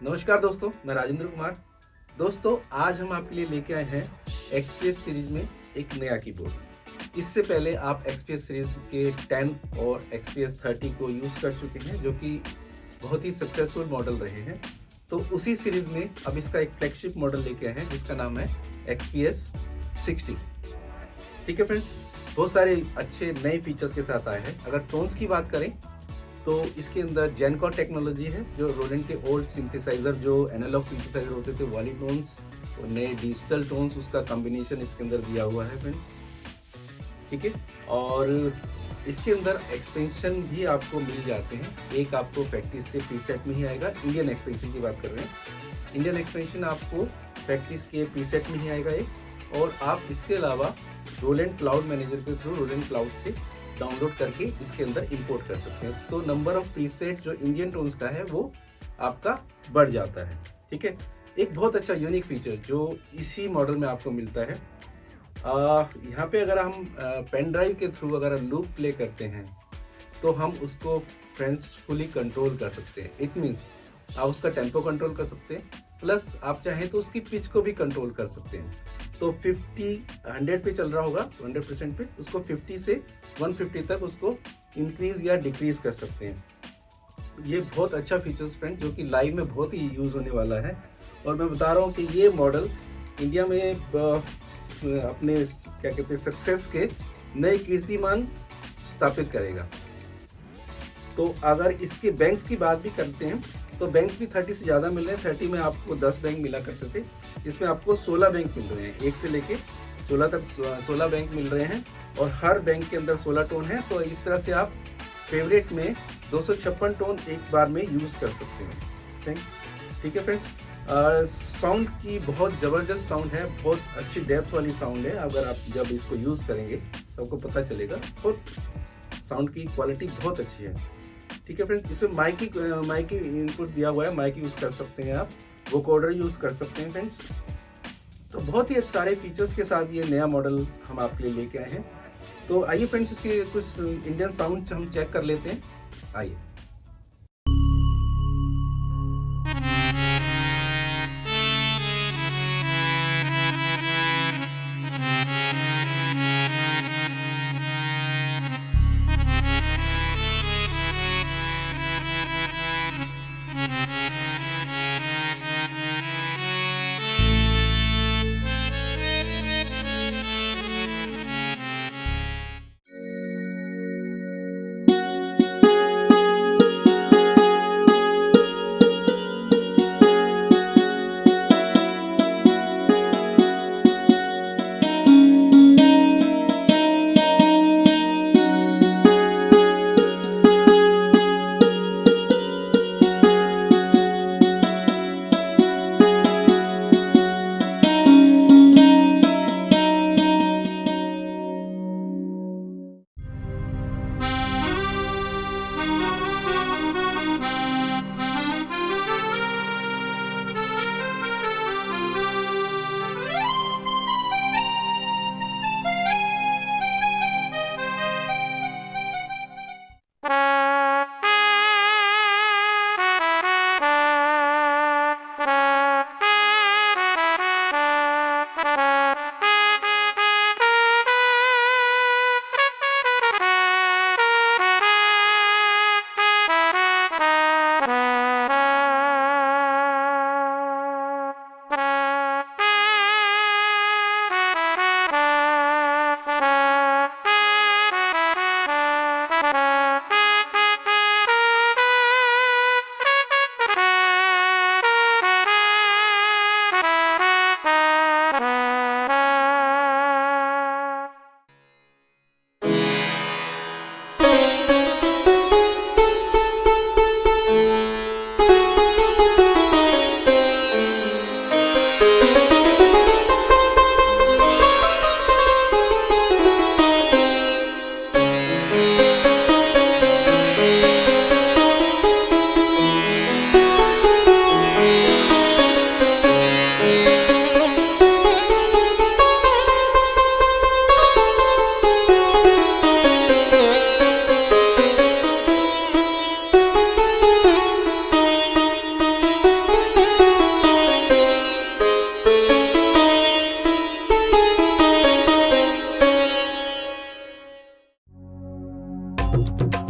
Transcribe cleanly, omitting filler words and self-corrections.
नमस्कार दोस्तों, मैं राजेंद्र कुमार। दोस्तों, आज हम आपके लिए लेके आए हैं एक्सपीएस सीरीज में एक नया कीबोर्ड। इससे पहले आप एक्सपीएस सीरीज के 10 और एक्सपीएस 30 को यूज़ कर चुके हैं, जो कि बहुत ही सक्सेसफुल मॉडल रहे हैं। तो उसी सीरीज में अब इसका एक फ्लैगशिप मॉडल लेके आए हैं, जिसका नाम है एक्सपीएस 60। ठीक है फ्रेंड्स, बहुत सारे अच्छे नए फीचर्स के साथ आए हैं। अगर टोन्स की बात करें तो इसके अंदर जेनकोर टेक्नोलॉजी है, जो रोलैंड के ओल्ड सिंथेसाइजर, जो एनालॉग सिंथेसाइजर होते थे, वाली टोन्स और नए डिजिटल टोन्स, उसका कॉम्बिनेशन इसके अंदर दिया हुआ है फ्रेंड्स। ठीक है, और इसके अंदर एक्सपेंशन भी आपको मिल जाते हैं। एक आपको प्रैक्टिस से प्रीसेट में ही आएगा। इंडियन एक्सपेंशन की बात कर रहे हैं, इंडियन एक्सपेंशन आपको प्रैक्टिस के प्रीसेट में ही आएगा एक, और आप इसके अलावा रोलैंड क्लाउड मैनेजर के थ्रू रोलैंड क्लाउड से डाउनलोड करके इसके अंदर इंपोर्ट कर सकते हैं। तो नंबर ऑफ प्रीसेट जो इंडियन टोन्स का है वो आपका बढ़ जाता है। ठीक है, एक बहुत अच्छा यूनिक फीचर जो इसी मॉडल में आपको मिलता है। यहाँ पे अगर हम पेन ड्राइव के थ्रू अगर लूप प्ले करते हैं तो हम उसको फ्रेंड्स फुली कंट्रोल कर सकते हैं। इट मीन्स आप उसका टेम्पो कंट्रोल कर सकते हैं, प्लस आप चाहें तो उसकी पिच को भी कंट्रोल कर सकते हैं। तो 100 पे चल रहा होगा, 100% पे, उसको 50 से 150 तक उसको इंक्रीज या डिक्रीज कर सकते हैं। ये बहुत अच्छा फीचर्स फ्रेंड, जो कि लाइव में बहुत ही यूज़ होने वाला है। और मैं बता रहा हूँ कि ये मॉडल इंडिया में अपने क्या कहते हैं सक्सेस के नए कीर्तिमान स्थापित करेगा। तो अगर इसके बैंक्स की बात भी करते हैं तो बैंक्स भी 30 से ज़्यादा मिल रहे हैं। 30 में आपको 10 बैंक मिला करते थे, इसमें आपको 16 बैंक मिल रहे हैं। 1 से लेके 16 तक 16 बैंक मिल रहे हैं, और हर बैंक के अंदर 16 टोन है। तो इस तरह से आप फेवरेट में 256 टोन एक बार में यूज़ कर सकते हैं। ठीक है फ्रेंड्स, साउंड की बहुत ज़बरदस्त साउंड है, बहुत अच्छी डेप्थ वाली साउंड है। अगर आप जब इसको यूज़ करेंगे तो आपको पता चलेगा, बहुत साउंड की क्वालिटी बहुत अच्छी है। ठीक है फ्रेंड्स, इसमें माइक की इनपुट दिया हुआ है, माइक यूज़ कर सकते हैं आप, वोकोडर यूज़ कर सकते हैं फ्रेंड्स। तो बहुत ही सारे फीचर्स के साथ ये नया मॉडल हम आपके लिए लेके आए हैं। तो आइए फ्रेंड्स, इसके कुछ इंडियन साउंड हम चेक कर लेते हैं। आइए। है।